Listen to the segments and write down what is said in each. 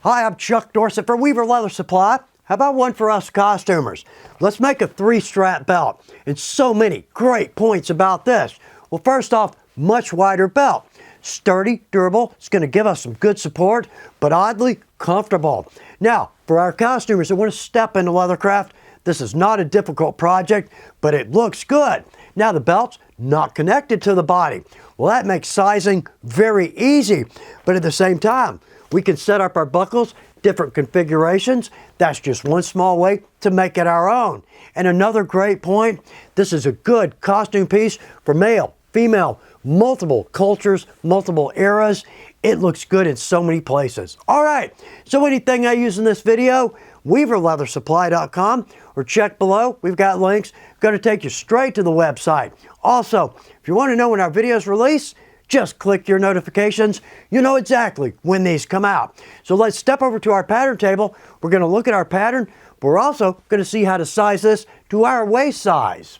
Hi, I'm Chuck Dorsett for Weaver Leather Supply. How about one for us costumers? Let's make a 3-strap belt. And so many great points about this. Well, first off, much wider belt. Sturdy, durable, it's going to give us some good support, but oddly comfortable. Now, for our costumers that want to step into leathercraft, this is not a difficult project, but it looks good. Now the belt's not connected to the body. Well, that makes sizing very easy, but at the same time, we can set up our buckles, different configurations. That's just one small way to make it our own. And another great point, this is a good costume piece for male, female, multiple cultures, multiple eras. It looks good in so many places. All right, so anything I use in this video, weaverleathersupply.com, or check below. We've got links going to take you straight to the website. Also, if you want to know when our videos release, just click your notifications. You know exactly when these come out. So let's step over to our pattern table. We're going to look at our pattern. We're also going to see how to size this to our waist size.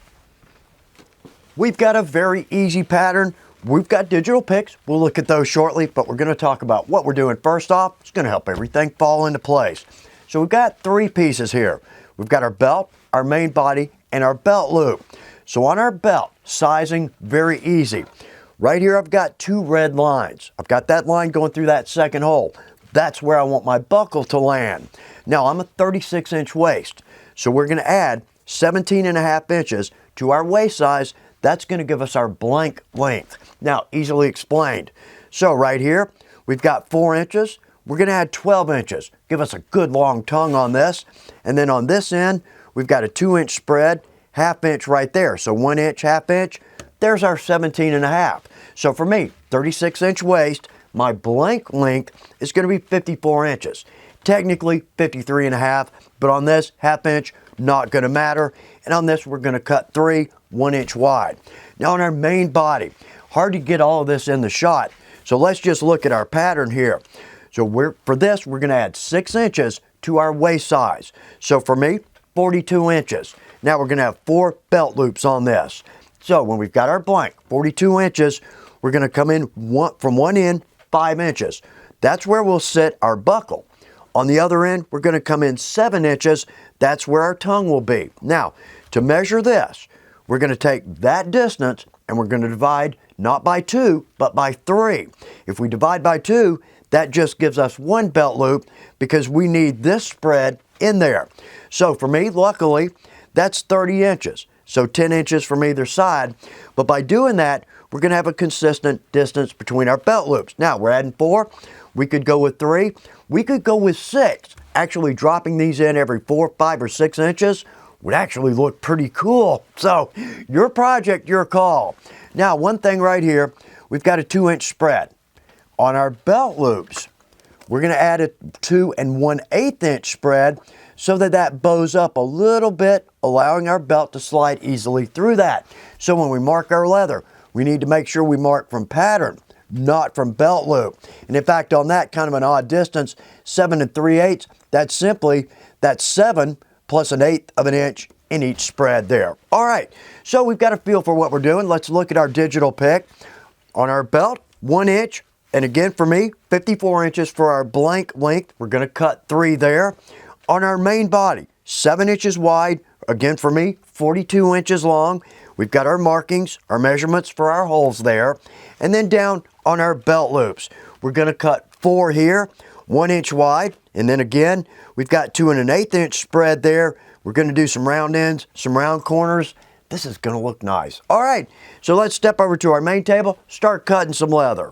We've got a very easy pattern. We've got digital pics. We'll look at those shortly, but we're going to talk about what we're doing first off. It's going to help everything fall into place. So we've got 3 pieces here. We've got our belt, our main body, and our belt loop. So on our belt, sizing very easy. Right here, I've got 2 red lines. I've got that line going through that second hole. That's where I want my buckle to land. Now, I'm a 36-inch waist, so we're going to add 17.5 inches to our waist size. That's going to give us our blank length. Now, easily explained. So right here, we've got 4 inches. We're going to add 12 inches. Give us a good long tongue on this. And then on this end, we've got a 2-inch spread, 1/2 inch right there. So 1 inch, 1/2 inch. There's our 17.5. So for me, 36-inch waist, my blank length is going to be 54 inches. Technically 53.5, but on this 1/2 inch, not going to matter. And on this, we're going to cut 3 1-inch wide. Now on our main body, hard to get all of this in the shot. So let's just look at our pattern here. So for this, we're going to add 6 inches to our waist size. So for me, 42 inches. Now we're going to have 4 belt loops on this. So when we've got our blank, 42 inches, we're going to come in from one end, 5 inches. That's where we'll sit our buckle. On the other end, we're going to come in 7 inches. That's where our tongue will be. Now, to measure this, we're going to take that distance and we're going to divide not by 2, but by 3. If we divide by 2, that just gives us 1 belt loop because we need this spread in there. So for me, luckily, that's 30 inches. So 10 inches from either side. But by doing that, we're going to have a consistent distance between our belt loops. Now, we're adding 4. We could go with 3. We could go with 6. Actually dropping these in every 4, 5, or 6 inches would actually look pretty cool. So, your project, your call. Now, one thing right here, we've got a 2-inch spread. On our belt loops, we're going to add a 2 1/8 inch spread so that bows up a little bit, allowing our belt to slide easily through that. So when we mark our leather, we need to make sure we mark from pattern, not from belt loop. And in fact, on that kind of an odd distance, 7 3/8, that's 7 plus 1/8 of an inch in each spread there. All right, so we've got a feel for what we're doing. Let's look at our digital pick. On our belt, 1 inch. And again, for me, 54 inches for our blank length. We're going to cut 3 there. On our main body, 7 inches wide. Again, for me, 42 inches long. We've got our markings, our measurements for our holes there. And then down on our belt loops, we're going to cut 4 here, 1 inch wide. And then again, we've got 2 1/8 inch spread there. We're going to do some round ends, some round corners. This is going to look nice. All right, so let's step over to our main table, start cutting some leather.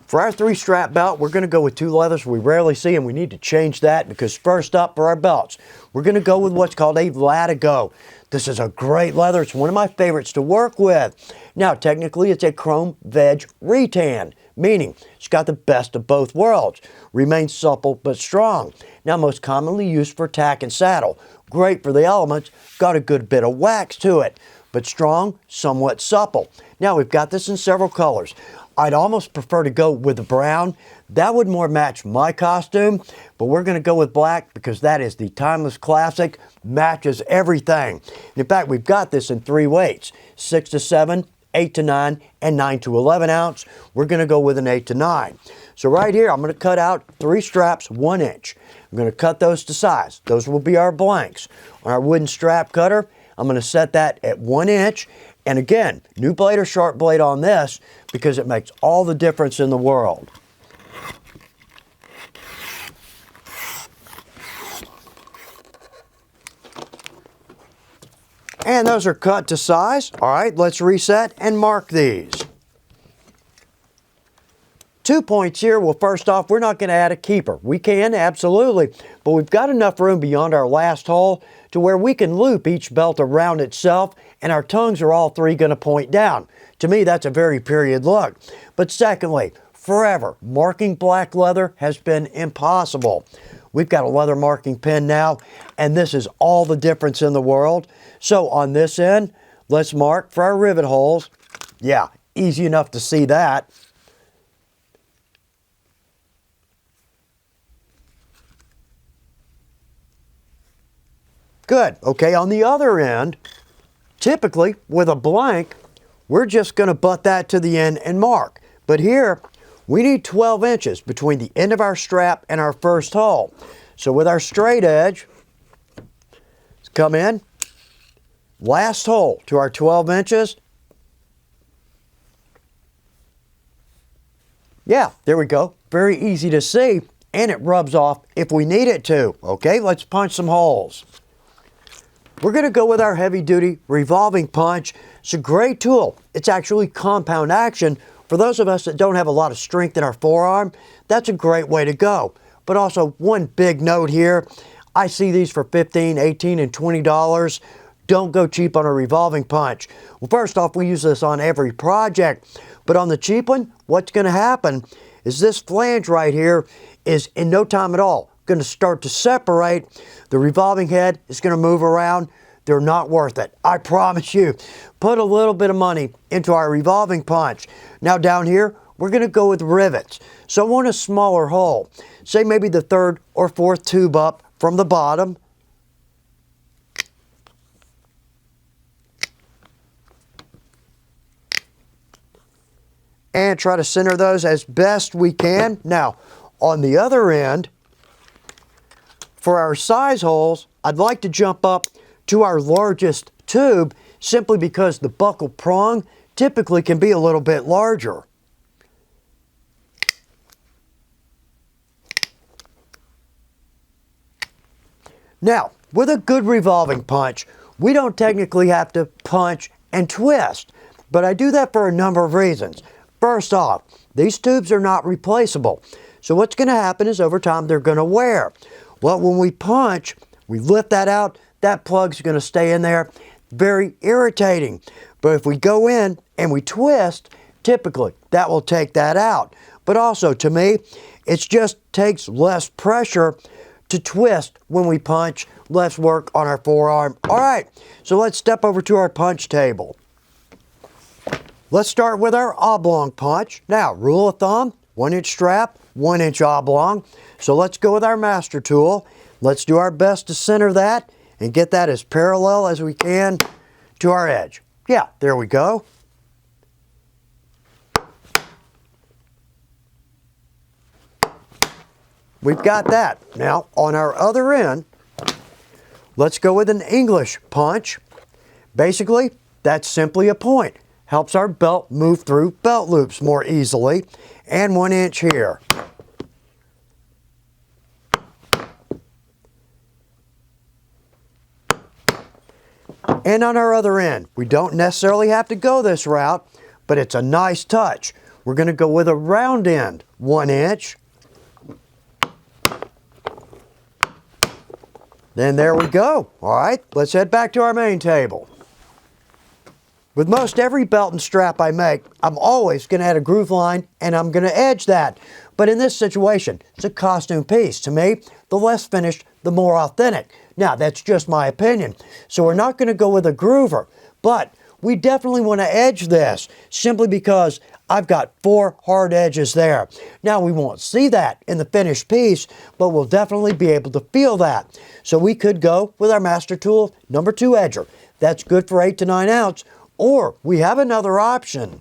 For our 3-strap belt, we're going to go with 2 leathers we rarely see, and we need to change that because first up for our belts, we're going to go with what's called a latigo. This is a great leather. It's one of my favorites to work with. Now, technically, it's a chrome veg retan, meaning it's got the best of both worlds. Remains supple but strong. Now, most commonly used for tack and saddle. Great for the elements, got a good bit of wax to it, but strong, somewhat supple. Now, we've got this in several colors. I'd almost prefer to go with the brown. That would more match my costume, but we're going to go with black because that is the timeless classic, matches everything. In fact, we've got this in 3 weights, 6 to 7, 8 to 9 and 9 to 11 ounce. We're going to go with an 8 to 9. So right here, I'm going to cut out 3 straps 1 inch. I'm going to cut those to size. Those will be our blanks. On our wooden strap cutter, I'm going to set that at 1 inch. And again, new blade or sharp blade on this because it makes all the difference in the world. And those are cut to size. All right, let's reset and mark these. 2 points here. Well, first off, we're not going to add a keeper. We can, absolutely, but we've got enough room beyond our last hole to where we can loop each belt around itself, and our tongues are all 3 going to point down. To me, that's a very period look. But secondly, forever, marking black leather has been impossible. We've got a leather marking pen now, and this is all the difference in the world. So on this end, let's mark for our rivet holes. Yeah, easy enough to see that. Good. Okay, on the other end, typically with a blank, we're just going to butt that to the end and mark. But here, we need 12 inches between the end of our strap and our first hole. So with our straight edge, let's come in, last hole to our 12 inches. Yeah, there we go. Very easy to see, and it rubs off if we need it to. Okay, let's punch some holes. We're going to go with our heavy-duty revolving punch. It's a great tool. It's actually compound action. For those of us that don't have a lot of strength in our forearm, that's a great way to go. But also, one big note here, I see these for $15, $18, and $20. Don't go cheap on a revolving punch. Well, first off, we use this on every project. But on the cheap one, what's going to happen is this flange right here is in no time at all going to start to separate. The revolving head is going to move around. They're not worth it. I promise you. Put a little bit of money into our revolving punch. Now down here, we're going to go with rivets. So I want a smaller hole. Say maybe the 3rd or 4th tube up from the bottom. And try to center those as best we can. Now, on the other end, for our size holes, I'd like to jump up to our largest tube simply because the buckle prong typically can be a little bit larger. Now, with a good revolving punch, we don't technically have to punch and twist, but I do that for a number of reasons. First off, these tubes are not replaceable. So what's going to happen is over time they're going to wear. Well, when we punch, we lift that out, that plug's going to stay in there. Very irritating. But if we go in and we twist, typically that will take that out. But also, to me, it just takes less pressure to twist when we punch, less work on our forearm. All right, so let's step over to our punch table. Let's start with our oblong punch. Now, rule of thumb, 1 inch strap, 1 inch oblong. So let's go with our master tool. Let's do our best to center that and get that as parallel as we can to our edge. Yeah, there we go. We've got that. Now, on our other end, let's go with an English punch. Basically, that's simply a point. Helps our belt move through belt loops more easily. And 1 inch here. And on our other end, we don't necessarily have to go this route, but it's a nice touch. We're going to go with a round end, 1 inch. Then there we go. All right, let's head back to our main table. With most every belt and strap I make, I'm always going to add a groove line and I'm going to edge that. But in this situation, it's a costume piece. To me, the less finished, the more authentic. Now, that's just my opinion. So we're not going to go with a groover, but we definitely want to edge this simply because I've got 4 hard edges there. Now, we won't see that in the finished piece, but we'll definitely be able to feel that. So we could go with our master tool, number 2 edger. That's good for 8 to 9 ounce. Or we have another option.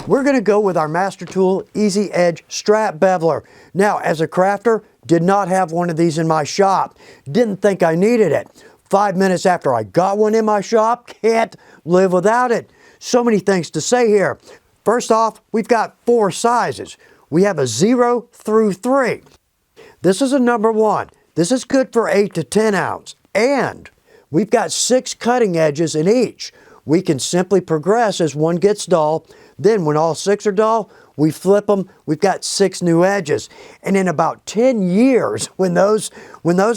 We're going to go with our Master Tool Easy Edge Strap Beveler. Now, as a crafter, did not have one of these in my shop. Didn't think I needed it. 5 minutes after I got one in my shop, can't live without it. So many things to say here. First off, we've got 4 sizes. We have a 0 through 3. This is a number 1. This is good for 8 to 10 ounce. And we've got 6 cutting edges in each. We can simply progress as one gets dull. Then when all 6 are dull, we flip them. We've got 6 new edges. And in about 10 years, when those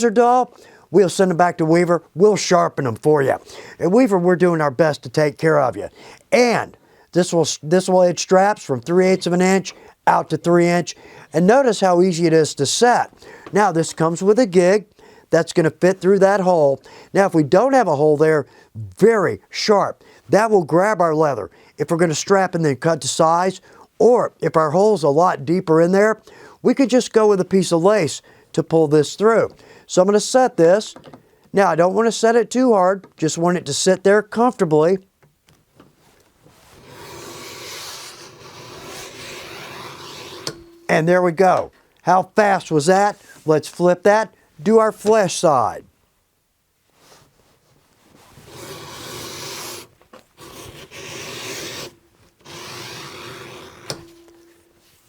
are dull, we'll send them back to Weaver. We'll sharpen them for you. At Weaver, we're doing our best to take care of you. And this will edge straps from 3/8 of an inch out to 3 inch. And notice how easy it is to set. Now this comes with a gig that's going to fit through that hole. Now if we don't have a hole there, very sharp. That will grab our leather. If we're going to strap and then cut to size, or if our hole's a lot deeper in there, we could just go with a piece of lace to pull this through. So I'm going to set this. Now I don't want to set it too hard, just want it to sit there comfortably. And there we go. How fast was that? Let's flip that, do our flesh side.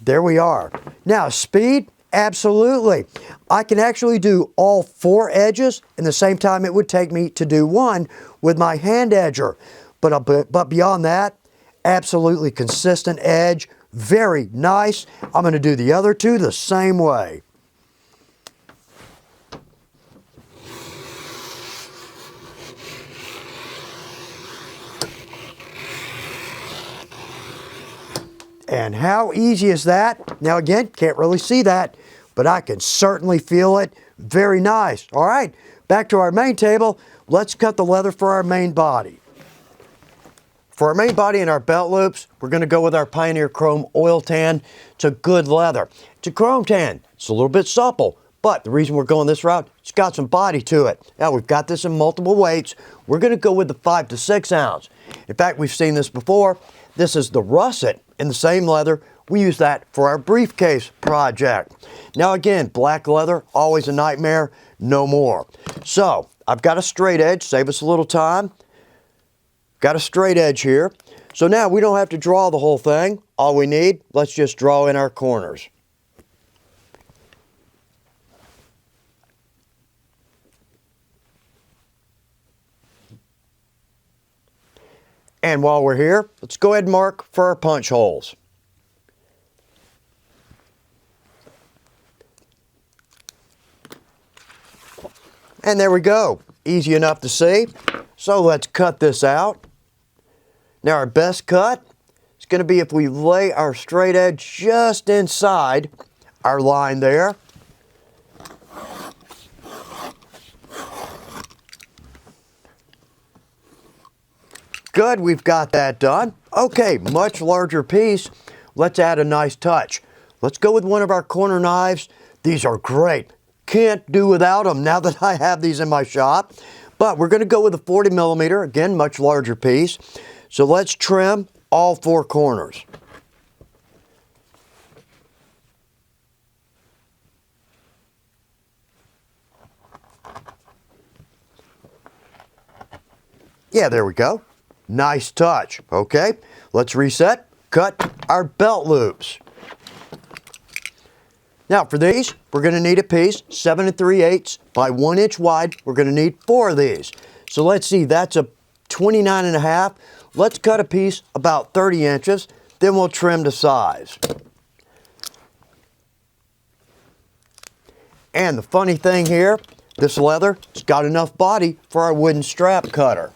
There we are. Now speed, absolutely. I can actually do all 4 edges in the same time it would take me to do one with my hand edger. But beyond that, absolutely consistent edge, very nice. I'm going to do the other 2 the same way. And how easy is that? Now again, can't really see that, but I can certainly feel it. Very nice. All right, back to our main table. Let's cut the leather for our main body. For our main body and our belt loops, we're going to go with our Pioneer Chrome Oil Tan. It's a good leather. It's a chrome tan. It's a little bit supple, but the reason we're going this route, it's got some body to it. Now we've got this in multiple weights. We're going to go with the 5 to 6 ounce. In fact, we've seen this before. This is the Russet in the same leather. We use that for our briefcase project. Now again, black leather, always a nightmare, no more. So I've got a straight edge, save us a little time. Got a straight edge here. So now we don't have to draw the whole thing. All we need, let's just draw in our corners. And while we're here, let's go ahead and mark for our punch holes. And there we go. Easy enough to see. So let's cut this out. Now our best cut is going to be if we lay our straight edge just inside our line there. Good, we've got that done. Okay, much larger piece. Let's add a nice touch. Let's go with one of our corner knives. These are great. Can't do without them now that I have these in my shop. But we're going to go with a 40 millimeter, again, much larger piece. So let's trim all 4 corners. Yeah, there we go. Nice touch. Okay, let's reset. Cut our belt loops. Now for these, we're going to need a piece 7 3/8 by 1 inch wide. We're going to need 4 of these. So let's see, that's a 29.5. Let's cut a piece about 30 inches. Then we'll trim to size. And the funny thing here, this leather, it's got enough body for our wooden strap cutter.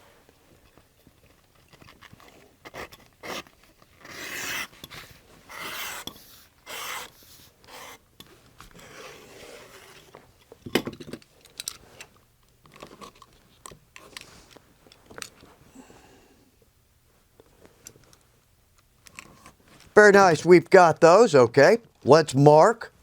Very nice, we've got those, okay. Let's mark.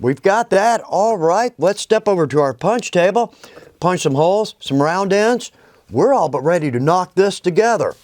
we've got that. All right, let's step over to our punch table, punch some holes, some round ends. We're all but ready to knock this together.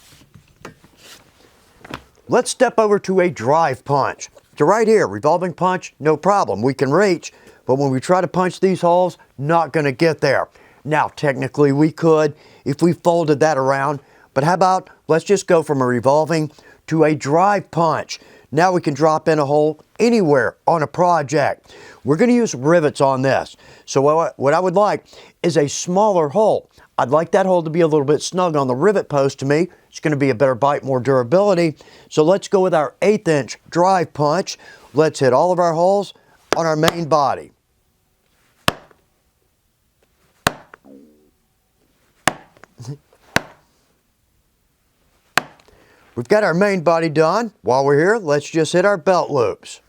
Let's step over to a drive punch. So right here, revolving punch, no problem. We can reach, but when we try to punch these holes, not going to get there. Now, technically we could if we folded that around, but how about let's just go from a revolving to a drive punch. Now we can drop in a hole anywhere on a project. We're going to use rivets on this. So what I would like is a smaller hole. I'd like that hole to be a little bit snug on the rivet post to me. It's going to be a better bite, more durability. So let's go with our 1/8 inch drive punch. Let's hit all of our holes on our main body. We've got our main body done. While we're here, let's just hit our belt loops.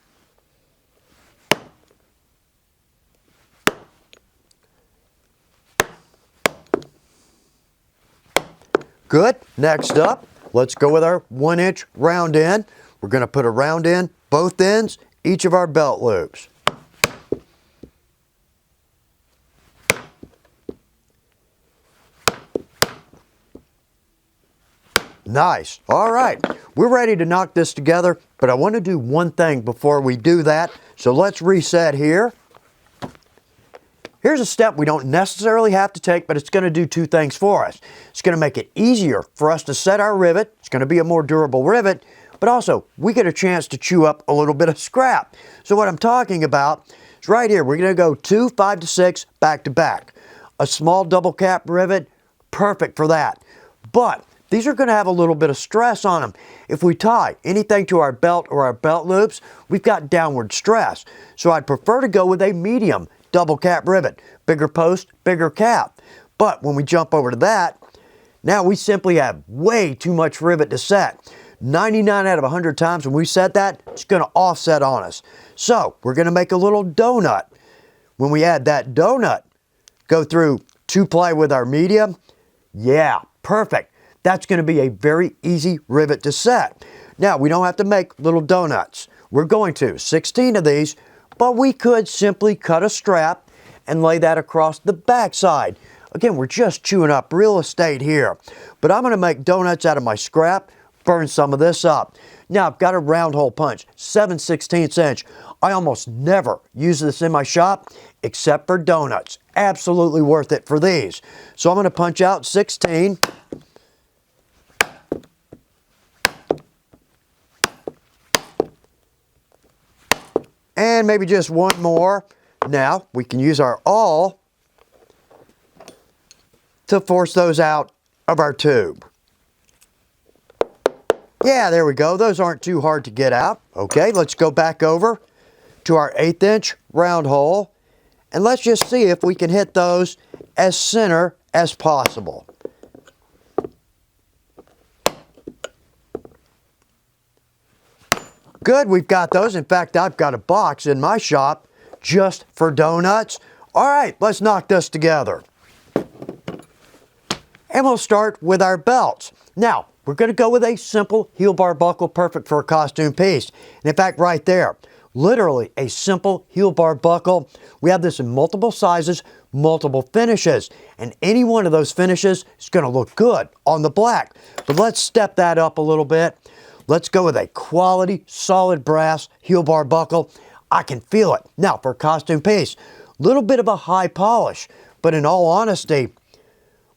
Good. Next up, let's go with our 1 inch round end. We're going to put a round end, both ends, each of our belt loops. Nice. All right. We're ready to knock this together, but I want to do one thing before we do that. So let's reset here. Here's a step we don't necessarily have to take, but it's going to do two things for us. It's going to make it easier for us to set our rivet. It's going to be a more durable rivet, but also we get a chance to chew up a little bit of scrap. So what I'm talking about is right here. We're going to go 2 5 to 6 back to back. A small double cap rivet, perfect for that. But these are going to have a little bit of stress on them. If we tie anything to our belt or our belt loops, we've got downward stress. So I'd prefer to go with a medium double cap rivet. Bigger post, bigger cap. But when we jump over to that, now we simply have way too much rivet to set. 99 out of 100 times when we set that, it's going to offset on us. So we're going to make a little donut. When we add that donut, go through 2-ply with our medium. Yeah, perfect. That's going to be a very easy rivet to set. Now, we don't have to make little donuts. We're going to 16 of these, but we could simply cut a strap and lay that across the back side. Again, we're just chewing up real estate here. But I'm going to make donuts out of my scrap, burn some of this up. Now, I've got a round hole punch, 7/16 inch. I almost never use this in my shop except for donuts. Absolutely worth it for these. So I'm going to punch out 16. And maybe just one more. Now we can use our awl to force those out of our tube. Yeah, there we go. Those aren't too hard to get out. Okay, let's go back over to our 1/8 inch round hole. And let's just see if we can hit those as center as possible. Good, we've got those. In fact, I've got a box in my shop just for donuts. All right, let's knock this together. And we'll start with our belts. Now, we're going to go with a simple heel bar buckle, perfect for a costume piece. And in fact, right there, literally a simple heel bar buckle. We have this in multiple sizes, multiple finishes. And any one of those finishes is going to look good on the black. But let's step that up a little bit. Let's go with a quality, solid brass heel bar buckle. I can feel it. Now, for a costume piece, a little bit of a high polish, but in all honesty,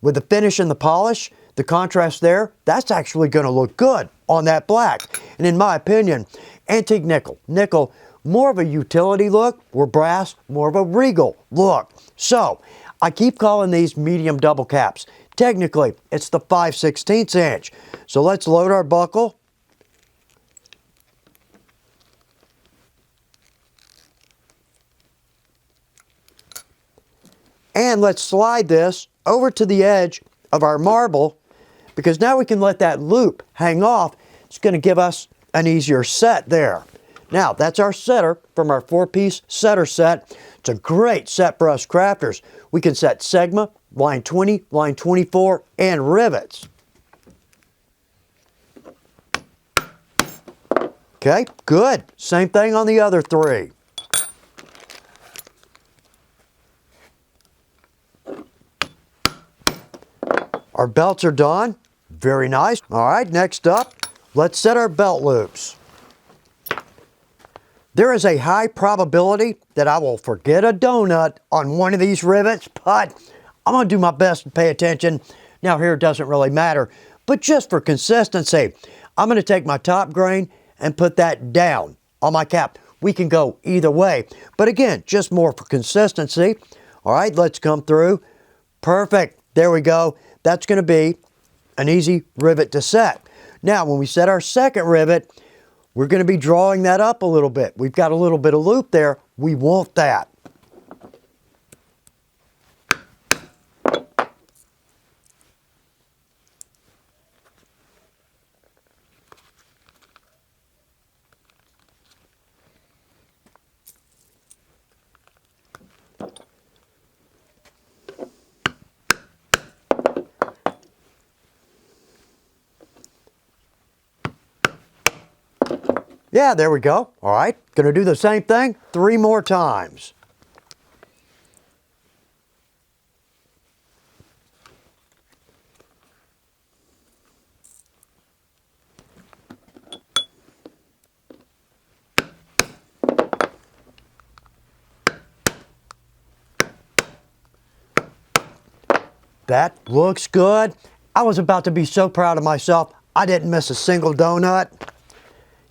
with the finish and the polish, the contrast there, that's actually going to look good on that black. And in my opinion, antique nickel, more of a utility look, where brass, more of a regal look. So, I keep calling these medium double caps. Technically, it's the 5/16 inch. So let's load our buckle. And let's slide this over to the edge of our marble, because now we can let that loop hang off. It's going to give us an easier set there. Now, that's our setter from our 4-piece setter set. It's a great set for us crafters. We can set Sigma, line 20, line 24, and rivets. Okay, good. Same thing on the other 3. Our belts are done. Very nice. All right, next up, let's set our belt loops. There is a high probability that I will forget a donut on one of these rivets, but I'm going to do my best to pay attention. Now here it doesn't really matter, but just for consistency, I'm going to take my top grain and put that down on my cap. We can go either way, but again, just more for consistency. All right, let's come through. Perfect. There we go. That's going to be an easy rivet to set. Now, when we set our second rivet, we're going to be drawing that up a little bit. We've got a little bit of loop there. We want that. Yeah, there we go. All right, gonna do the same thing 3 more times. That looks good. I was about to be so proud of myself. I didn't miss a single donut.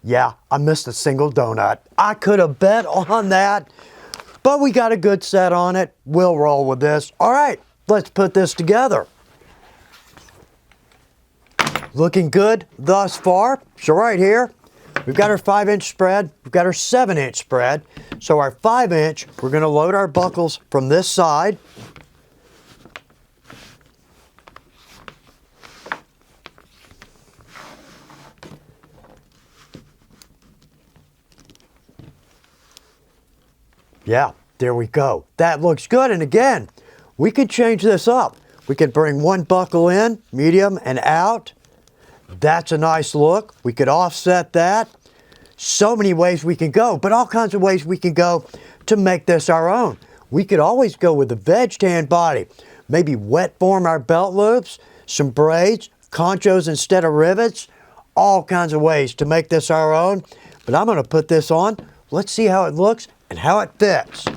Yeah, I missed a single donut. I could have bet on that, but we got a good set on it. We'll roll with this. All right, let's put this together. Looking good thus far. So right here, we've got our 5-inch spread. We've got our 7-inch spread. So our 5-inch, we're going to load our buckles from this side. Yeah, there we go. That looks good. And again, we could change this up. We could bring one buckle in, medium, and out. That's a nice look. We could offset that. So many ways we can go, but all kinds of ways we can go to make this our own. We could always go with the veg tan body. Maybe wet form our belt loops, some braids, conchos instead of rivets. All kinds of ways to make this our own. But I'm going to put this on. Let's see how it looks and how it fits.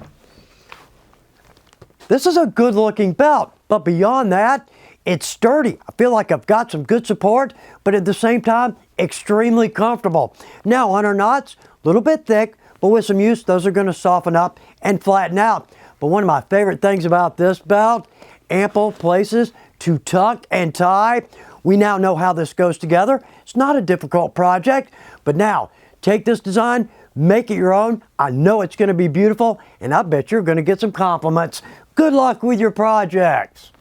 This is a good looking belt, but beyond that, it's sturdy. I feel like I've got some good support, but at the same time, extremely comfortable. Now on our knots, a little bit thick, but with some use, those are going to soften up and flatten out. But one of my favorite things about this belt, ample places to tuck and tie. We now know how this goes together. It's not a difficult project, but now take this design, make it your own. I know it's going to be beautiful, and I bet you're going to get some compliments. Good luck with your projects.